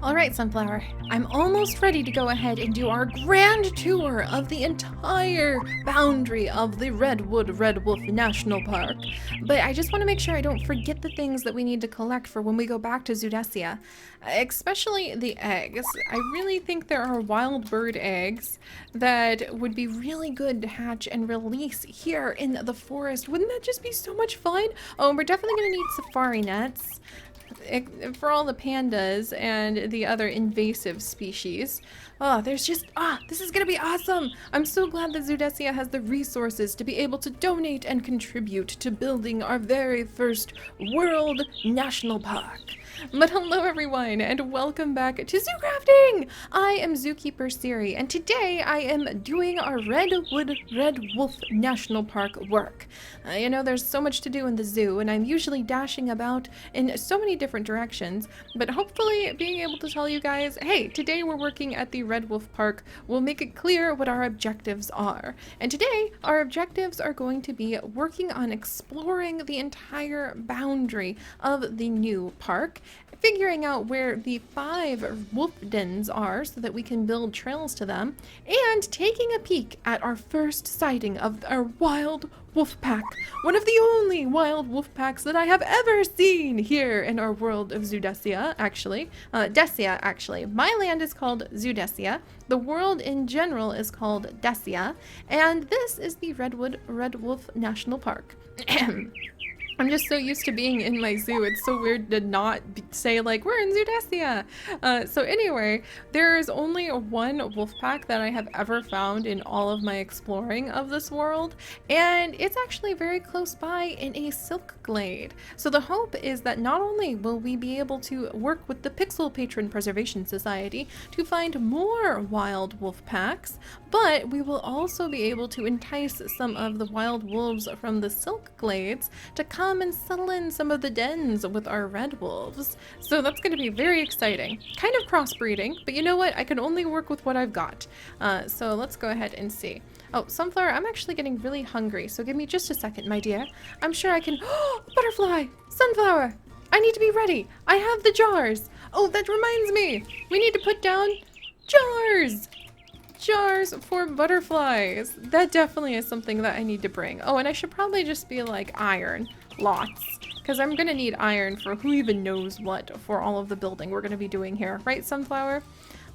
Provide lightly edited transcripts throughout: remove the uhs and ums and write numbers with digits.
Alright, Sunflower, I'm almost ready to go ahead and do our grand tour of the entire boundary of the Redwolf National Park. But I just want to make sure I don't forget the things that we need to collect for when we go back to Zudesia. Especially the eggs. I really think there are wild bird eggs that would be really good to hatch and release here in the forest. Wouldn't that just be so much fun? Oh, and we're definitely going to need safari nets for all the pandas and the other invasive species. Oh, this is gonna be awesome! I'm so glad that Zudesia has the resources to be able to donate and contribute to building our very first World National Park. But hello everyone, and welcome back to Zoo Crafting! I am Zookeeper Seri, and today I am doing our Redwolf National Park work. You know, there's so much to do in the zoo, and I'm usually dashing about in so many different directions, but hopefully being able to tell you guys, hey, today we're working at the Redwolf Park will make it clear what our objectives are. And today, our objectives are going to be working on exploring the entire boundary of the new park, figuring out where the 5 wolf dens are so that we can build trails to them, and taking a peek at our first sighting of our wild wolf pack. One of the only wild wolf packs that I have ever seen here in our world of Zudesia, actually. Desia, actually. My land is called Zudesia. The world in general is called Desia. And this is the Redwolf National Park. I'm just so used to being in my zoo. It's so weird to not say like, we're in Zudesia. So anyway, there is only one wolf pack that I have ever found in all of my exploring of this world. And it's actually very close by in a silk glade. So the hope is that not only will we be able to work with the Pixel Patron Preservation Society to find more wild wolf packs, but we will also be able to entice some of the wild wolves from the silk glades to come and settle in some of the dens with our red wolves. So that's going to be very exciting. Kind of crossbreeding, but you know what? I can only work with what I've got. So let's go ahead and see. Oh, Sunflower, I'm actually getting really hungry, so give me just a second, my dear. I'm sure I can... Oh, butterfly! Sunflower! I need to be ready. I have the jars. Oh, that reminds me. We need to put down jars. Jars for butterflies. That definitely is something that I need to bring. Oh, and I should probably just be like iron. Lots. Because I'm going to need iron for who even knows what for all of the building we're going to be doing here. Right, Sunflower?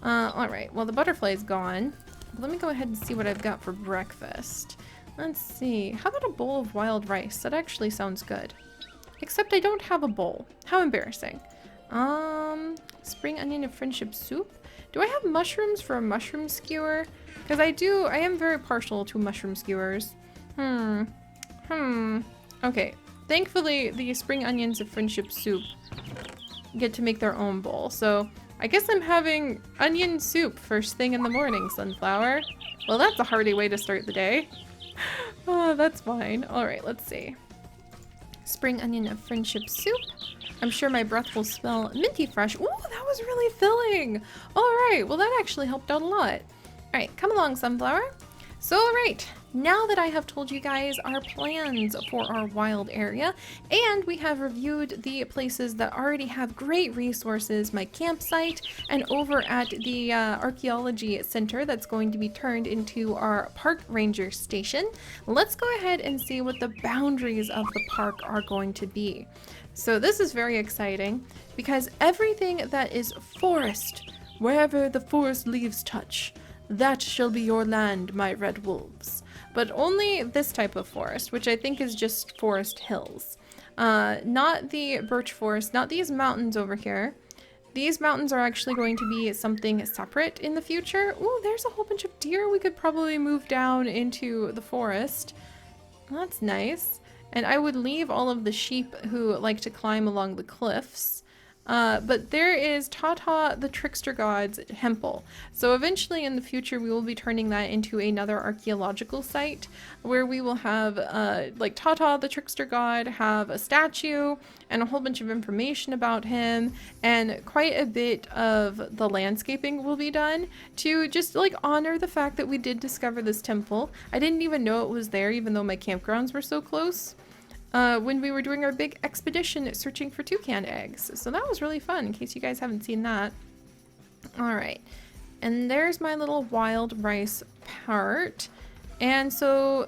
Alright. Well, the butterfly's gone. Let me go ahead and see what I've got for breakfast. Let's see. How about a bowl of wild rice? That actually sounds good. Except I don't have a bowl. How embarrassing. Spring onion and friendship soup? Do I have mushrooms for a mushroom skewer? Because I am very partial to mushroom skewers. Okay. Thankfully, the spring onions of friendship soup get to make their own bowl. So I guess I'm having onion soup first thing in the morning, Sunflower. Well, that's a hearty way to start the day. Oh, that's fine. All right, let's see. Spring onion of friendship soup. I'm sure my breath will smell minty fresh. Ooh, that was really filling. All right, well, that actually helped out a lot. All right, come along, Sunflower. So, all right, now that I have told you guys our plans for our wild area, and we have reviewed the places that already have great resources, my campsite, and over at the archaeology center that's going to be turned into our park ranger station, let's go ahead and see what the boundaries of the park are going to be. So this is very exciting because everything that is forest, wherever the forest leaves touch, that shall be your land, my red wolves. But only this type of forest, which I think is just forest hills. Not the birch forest, not these mountains over here. These mountains are actually going to be something separate in the future. Ooh, there's a whole bunch of deer we could probably move down into the forest. That's nice. And I would leave all of the sheep who like to climb along the cliffs. But there is Tata the Trickster God's temple. So eventually in the future we will be turning that into another archaeological site where we will have like Tata the Trickster God have a statue and a whole bunch of information about him, and quite a bit of the landscaping will be done to just like honor the fact that we did discover this temple. I didn't even know it was there even though my campgrounds were so close. When we were doing our big expedition searching for toucan eggs. So that was really fun, in case you guys haven't seen that. All right. And there's my little wild rice part. And so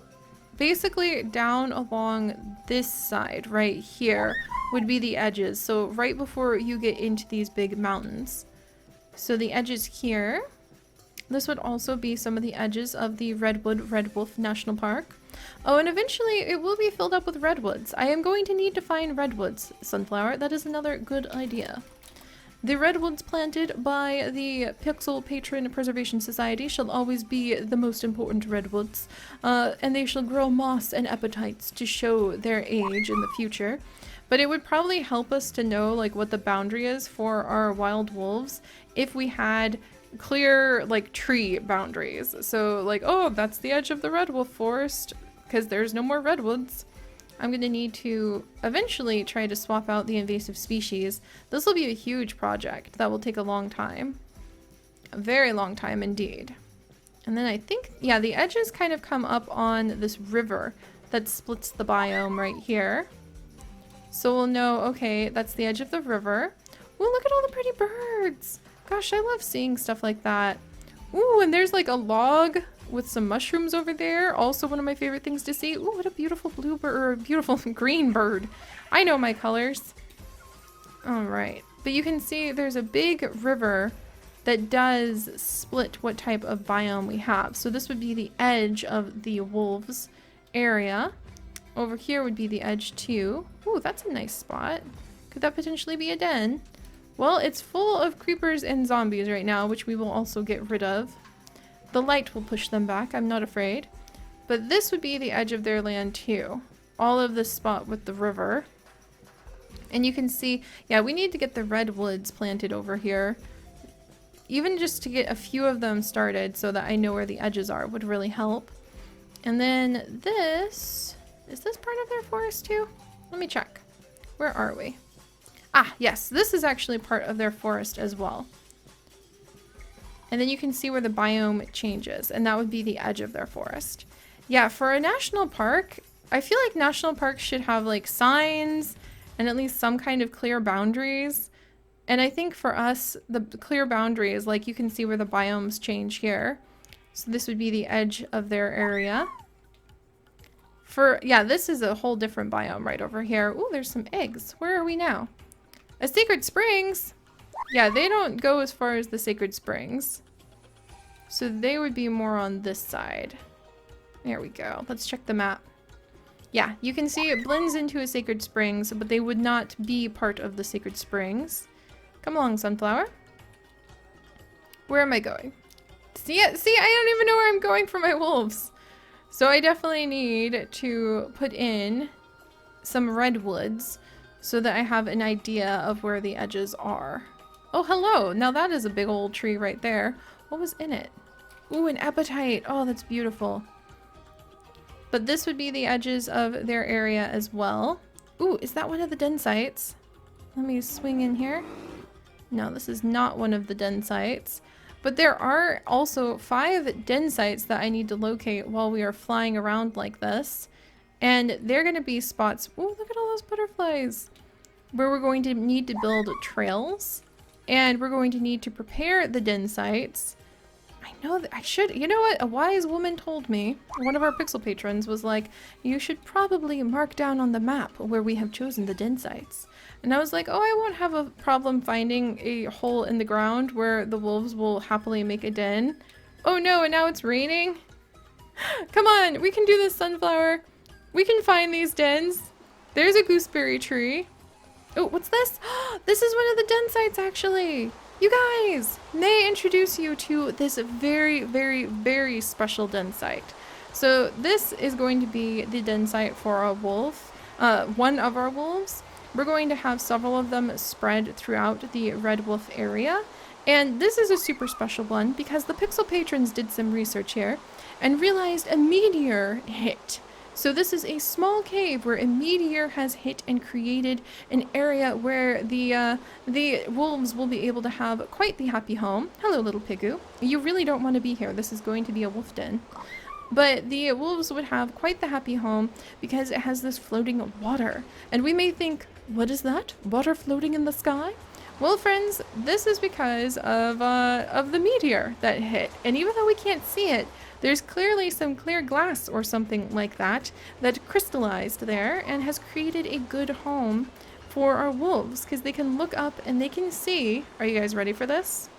basically down along this side right here would be the edges. So right before you get into these big mountains. So the edges here. This would also be some of the edges of the Redwolf National Park. Oh, and eventually it will be filled up with redwoods. I am going to need to find redwoods, Sunflower. That is another good idea. The redwoods planted by the Pixel Patron Preservation Society shall always be the most important redwoods, and they shall grow moss and epitites to show their age in the future. But it would probably help us to know like what the boundary is for our wild wolves if we had clear like tree boundaries. So like, oh, that's the edge of the Redwolf forest because there's no more redwoods. I'm going to need to eventually try to swap out the invasive species. This will be a huge project that will take a long time. A very long time indeed. And then I think, yeah, the edges kind of come up on this river that splits the biome right here. So we'll know, okay, that's the edge of the river. Ooh, look at all the pretty birds. Gosh, I love seeing stuff like that. Ooh, and there's like a log with some mushrooms over there. Also one of my favorite things to see. Ooh, what a beautiful blue bird, or a beautiful green bird. I know my colors. All right, but you can see there's a big river that does split what type of biome we have. So this would be the edge of the wolves area. Over here would be the edge too. Ooh, that's a nice spot. Could that potentially be a den? Well, it's full of creepers and zombies right now, which we will also get rid of. The light will push them back, I'm not afraid. But this would be the edge of their land too. All of this spot with the river. And you can see, yeah, we need to get the redwoods planted over here. Even just to get a few of them started so that I know where the edges are would really help. And then this, is this part of their forest too? Let me check. Where are we? Ah, yes, this is actually part of their forest as well. And then you can see where the biome changes, and that would be the edge of their forest. Yeah, for a national park, I feel like national parks should have like signs and at least some kind of clear boundaries. And I think for us, the clear boundary is like you can see where the biomes change here. So this would be the edge of their area. Yeah, this is a whole different biome right over here. Ooh, there's some eggs. Where are we now? A Sacred Springs? Yeah, they don't go as far as the Sacred Springs. So they would be more on this side. There we go. Let's check the map. Yeah, you can see it blends into a Sacred Springs, but they would not be part of the Sacred Springs. Come along, Sunflower. Where am I going? See, I don't even know where I'm going for my wolves. So I definitely need to put in some redwoods so that I have an idea of where the edges are. Oh, hello. Now that is a big old tree right there. What was in it? Ooh, an epitite. Oh, that's beautiful. But this would be the edges of their area as well. Ooh, is that one of the den sites? Let me swing in here. No, this is not one of the den sites. But there are also 5 den sites that I need to locate while we are flying around like this. And they're going to be spots, ooh, look at all those butterflies, where we're going to need to build trails. And we're going to need to prepare the den sites. I know that I should, you know what? A wise woman told me, one of our Pixel patrons was like, you should probably mark down on the map where we have chosen the den sites. And I was like, oh, I won't have a problem finding a hole in the ground where the wolves will happily make a den. Oh no, and now it's raining? Come on, we can do this, Sunflower. We can find these dens. There's a gooseberry tree. Oh, what's this? This is one of the den sites, actually. You guys, may I introduce you to this very, very, very special den site. So this is going to be the den site for our wolf, one of our wolves. We're going to have several of them spread throughout the Redwolf area. And this is a super special one because the Pixel patrons did some research here and realized a meteor hit. So this is a small cave where a meteor has hit and created an area where the wolves will be able to have quite the happy home. Hello, little Pigu. You really don't want to be here. This is going to be a wolf den. But the wolves would have quite the happy home because it has this floating water. And we may think, what is that? Water floating in the sky? Well, friends, this is because of the meteor that hit. And even though we can't see it, there's clearly some clear glass or something like that that crystallized there and has created a good home for our wolves because they can look up and they can see. Are you guys ready for this?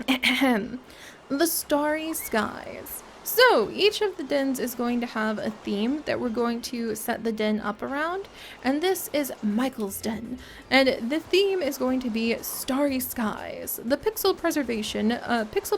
The starry skies. So each of the dens is going to have a theme that we're going to set the den up around, and this is Michael's den, and the theme is going to be starry skies. The Pixel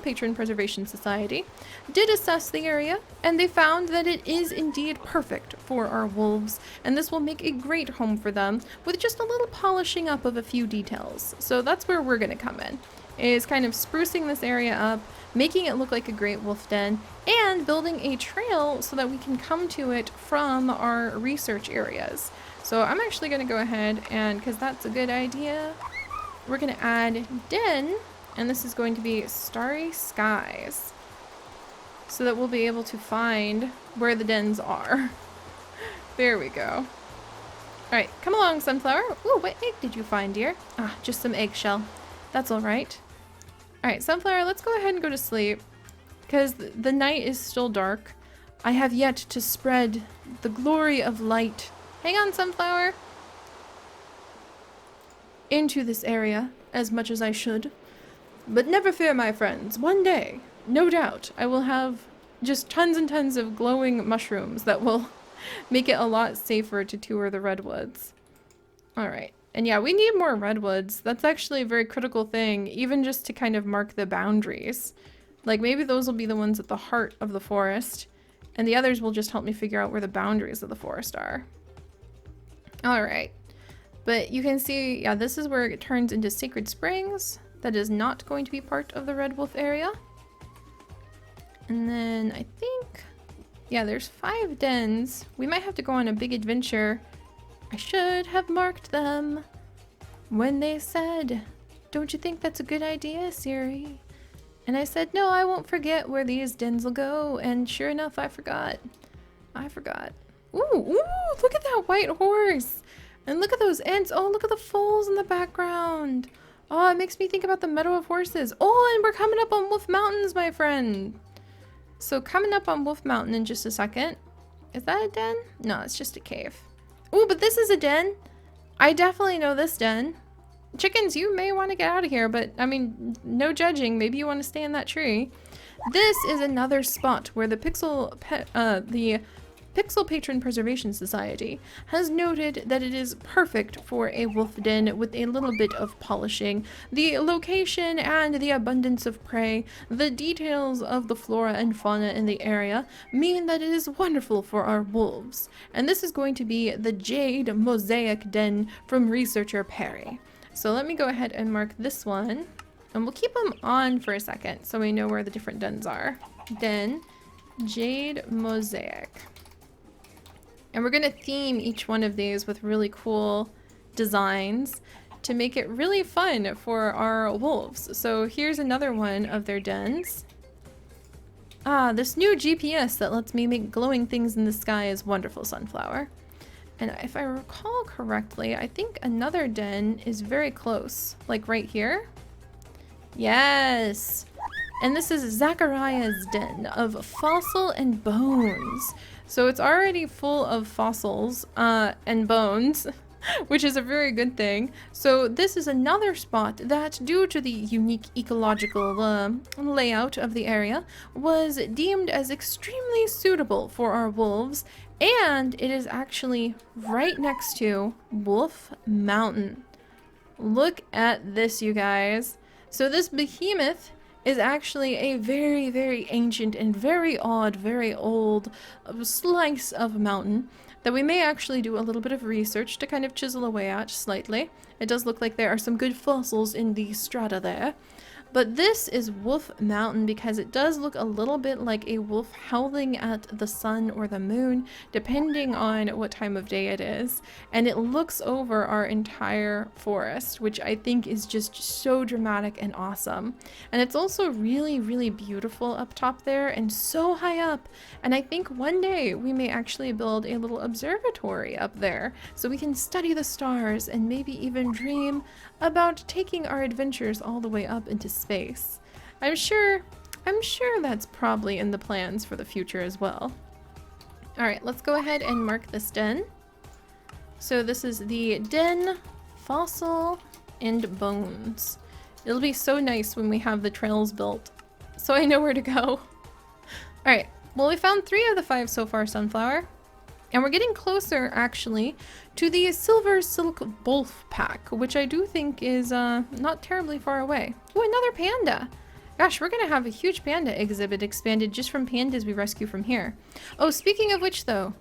Patron Preservation Society did assess the area, and they found that it is indeed perfect for our wolves, and this will make a great home for them with just a little polishing up of a few details. So that's where we're going to come in, is kind of sprucing this area up, making it look like a great wolf den, and building a trail so that we can come to it from our research areas. So I'm actually going to go ahead and, because that's a good idea, we're going to add den, and this is going to be starry skies, so that we'll be able to find where the dens are. There we go. Alright, come along, Sunflower. Ooh, what egg did you find, dear? Ah, just some eggshell. That's alright. Alright, Sunflower, let's go ahead and go to sleep, because the night is still dark. I have yet to spread the glory of light. Hang on, Sunflower. Into this area, as much as I should. But never fear, my friends. One day, no doubt, I will have just tons and tons of glowing mushrooms that will make it a lot safer to tour the Redwoods. Alright. And yeah, we need more redwoods. That's actually a very critical thing, even just to kind of mark the boundaries. Like, maybe those will be the ones at the heart of the forest, and the others will just help me figure out where the boundaries of the forest are. Alright. But you can see, yeah, this is where it turns into Sacred Springs. That is not going to be part of the Redwolf area. And then I think, yeah, there's 5 dens. We might have to go on a big adventure. I should have marked them when they said, "Don't you think that's a good idea, Seri?" And I said, "No, I won't forget where these dens will go." And sure enough, I forgot. Ooh, look at that white horse. And look at those ants. Oh, look at the foals in the background. Oh, it makes me think about the Meadow of Horses. Oh, and we're coming up on Wolf Mountains, my friend. So coming up on Wolf Mountain in just a second. Is that a den? No, it's just a cave. Ooh, but this is a den. I definitely know this den. Chickens, you may want to get out of here, but I mean, no judging. Maybe you want to stay in that tree. This is another spot where the Pixel Patron Preservation Society has noted that it is perfect for a wolf den with a little bit of polishing. The location and the abundance of prey, the details of the flora and fauna in the area mean that it is wonderful for our wolves. And this is going to be the Jade Mosaic Den from researcher Perry. So let me go ahead and mark this one, and we'll keep them on for a second so we know where the different dens are. Den, Jade Mosaic. And we're going to theme each one of these with really cool designs to make it really fun for our wolves. So here's another one of their dens. Ah, this new GPS that lets me make glowing things in the sky is wonderful, Sunflower. And if I recall correctly, I think another den is very close, like right here. Yes! And this is Zachariah's den of fossil and bones. So it's already full of fossils and bones, which is a very good thing. So this is another spot that, due to the unique ecological layout of the area, was deemed as extremely suitable for our wolves, and it is actually right next to Wolf Mountain. Look at this, you guys. So this behemoth is actually a very, very ancient and very odd, very old slice of mountain that we may actually do a little bit of research to kind of chisel away at slightly. It does look like there are some good fossils in the strata there. But this is Wolf Mountain because it does look a little bit like a wolf howling at the sun or the moon, depending on what time of day it is. And it looks over our entire forest, which I think is just so dramatic and awesome. And it's also really, really beautiful up top there and so high up. And I think one day we may actually build a little observatory up there so we can study the stars and maybe even dream about taking our adventures all the way up into space. I'm sure that's probably in the plans for the future as well. All right, let's go ahead and mark this den. So this is the den, fossil, and bones. It'll be so nice when we have the trails built, so I know where to go. All right, well, we found 3 of the 5 so far, Sunflower. And we're getting closer, actually, to the Silver Silk Wolf Pack, which I do think is not terribly far away. Oh, another panda! Gosh, we're gonna have a huge panda exhibit expanded just from pandas we rescue from here. Oh, speaking of which, though,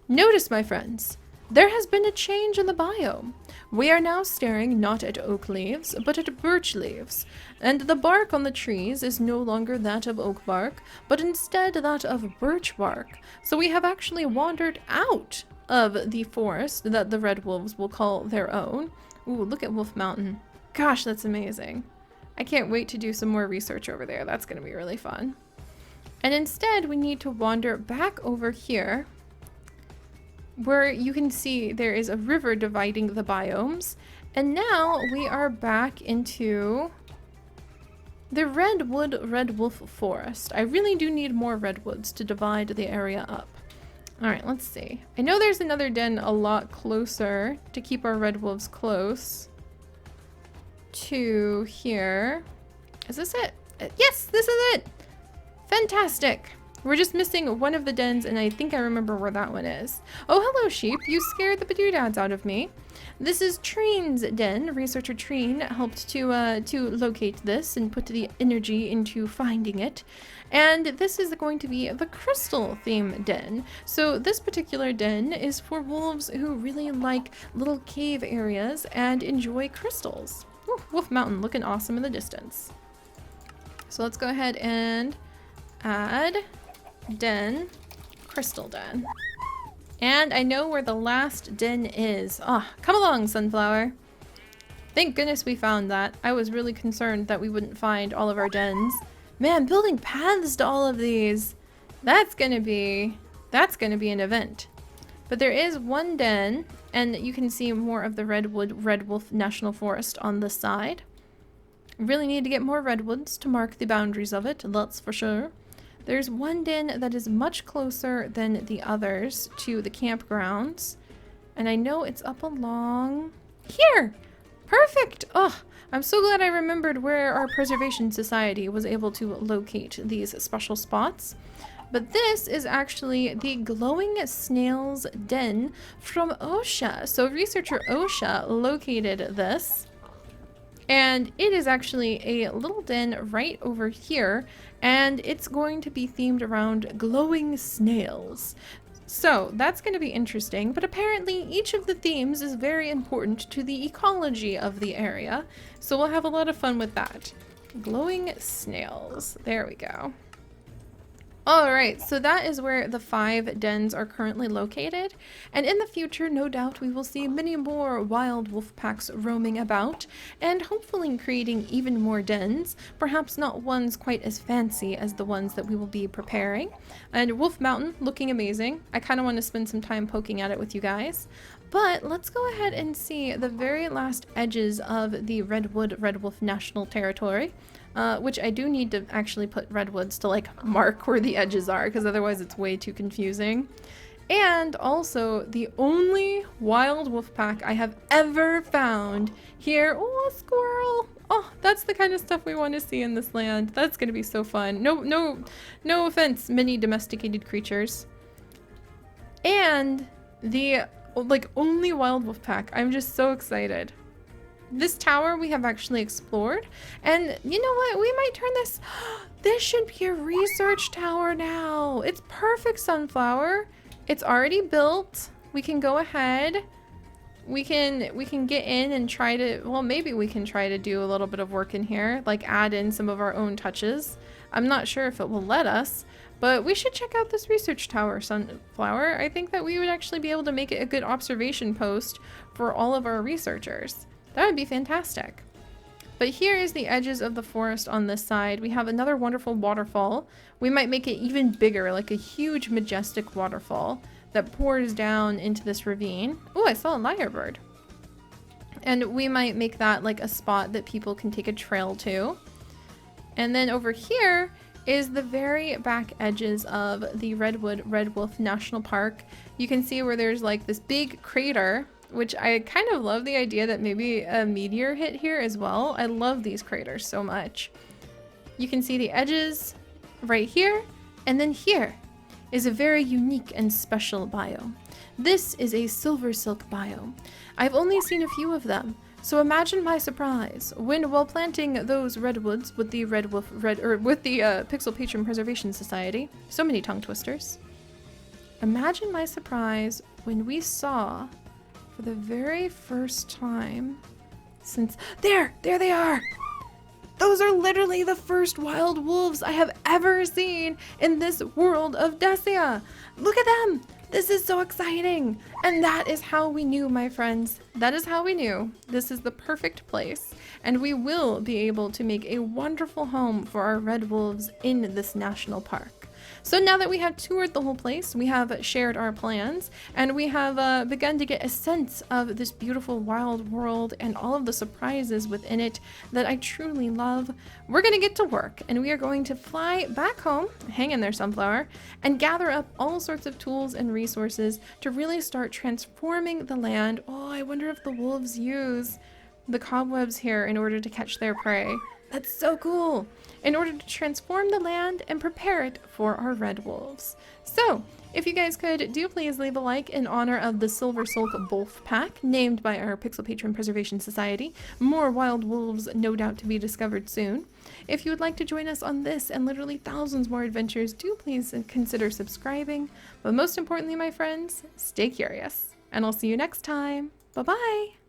notice, my friends, there has been a change in the biome. We are now staring not at oak leaves, but at birch leaves. And the bark on the trees is no longer that of oak bark, but instead that of birch bark. So we have actually wandered out of the forest that the red wolves will call their own. Ooh, look at Wolf Mountain. Gosh, that's amazing. I can't wait to do some more research over there. That's going to be really fun. And instead, we need to wander back over here, where you can see there is a river dividing the biomes. And now we are back into the Redwood Redwolf Forest. I really do need more redwoods to divide the area up. All right, let's see. I know there's another den a lot closer to keep our redwolves close to here. Is this it? Yes, this is it. Fantastic. We're just missing one of the dens, and I think I remember where that one is. Oh, hello, sheep. You scared the badoodads out of me. This is Treen's den. Researcher Treen helped to locate this and put the energy into finding it. And this is going to be the crystal theme den. So this particular den is for wolves who really like little cave areas and enjoy crystals. Ooh, Wolf Mountain looking awesome in the distance. So let's go ahead and add den, crystal den. And I know where the last den is. Ah, oh, come along, Sunflower. Thank goodness we found that. I was really concerned that we wouldn't find all of our dens. Man, building paths to all of these, that's gonna be an event. But there is one den, and you can see more of the Redwolf National Forest on this side. Really need to get more redwoods to mark the boundaries of it, that's for sure. There's one den that is much closer than the others to the campgrounds. And I know it's up along here. Perfect. Oh, I'm so glad I remembered where our Preservation Society was able to locate these special spots. But this is actually the Glowing Snails Den from OSHA. So researcher OSHA located this. And it is actually a little den right over here, and it's going to be themed around glowing snails. So that's going to be interesting, but apparently each of the themes is very important to the ecology of the area, so we'll have a lot of fun with that. Glowing snails. There we go. Alright, so that is where the 5 dens are currently located, and in the future, no doubt, we will see many more wild wolf packs roaming about, and hopefully creating even more dens, perhaps not ones quite as fancy as the ones that we will be preparing. And Wolf Mountain, looking amazing. I kind of want to spend some time poking at it with you guys. But let's go ahead and see the very last edges of the Redwolf National Territory. Which I do need to actually put redwoods to like mark where the edges are, because otherwise it's way too confusing. And also the only wild wolf pack I have ever found here. Oh, a squirrel. Oh, that's the kind of stuff we want to see in this land. That's going to be so fun. No offense, many domesticated creatures. And the like only wild wolf pack. I'm just so excited. This tower we have actually explored, and you know what, we might turn this, this should be a research tower now. It's perfect, Sunflower. It's already built. We can go ahead we can get in and try to, well, maybe we can try to do a little bit of work in here, like add in some of our own touches. I'm not sure if it will let us, but we should check out this research tower, Sunflower. I think that we would actually be able to make it a good observation post for all of our researchers. That would be fantastic. But here is the edges of the forest on this side. We have another wonderful waterfall. We might make it even bigger, like a huge majestic waterfall that pours down into this ravine. Oh, I saw a lyrebird. And we might make that like a spot that people can take a trail to. And then over here is the very back edges of the Redwolf National Park. You can see where there's like this big crater, which I kind of love the idea that maybe a meteor hit here as well. I love these craters so much. You can see the edges right here, and then here is a very unique and special biome. This is a silver silk biome. I've only seen a few of them, so imagine my surprise when, while planting those redwoods with the Pixel Patron Preservation Society, so many tongue twisters. Imagine my surprise when we saw, for the very first time since, there they are! Those are literally the first wild wolves I have ever seen in this world of Decia. Look at them! This is so exciting! And that is how we knew, my friends. That is how we knew this is the perfect place. And we will be able to make a wonderful home for our red wolves in this national park. So now that we have toured the whole place, we have shared our plans, and we have begun to get a sense of this beautiful wild world and all of the surprises within it that I truly love, we're going to get to work, and we are going to fly back home, hang in there, Sunflower, and gather up all sorts of tools and resources to really start transforming the land. Oh, I wonder if the wolves use the cobwebs here in order to catch their prey. That's so cool! In order to transform the land and prepare it for our red wolves. So, if you guys could, do please leave a like in honor of the Silver Silk Wolf Pack, named by our Pixel Patron Preservation Society. More wild wolves, no doubt, to be discovered soon. If you would like to join us on this and literally thousands more adventures, do please consider subscribing. But most importantly, my friends, stay curious. And I'll see you next time. Bye-bye!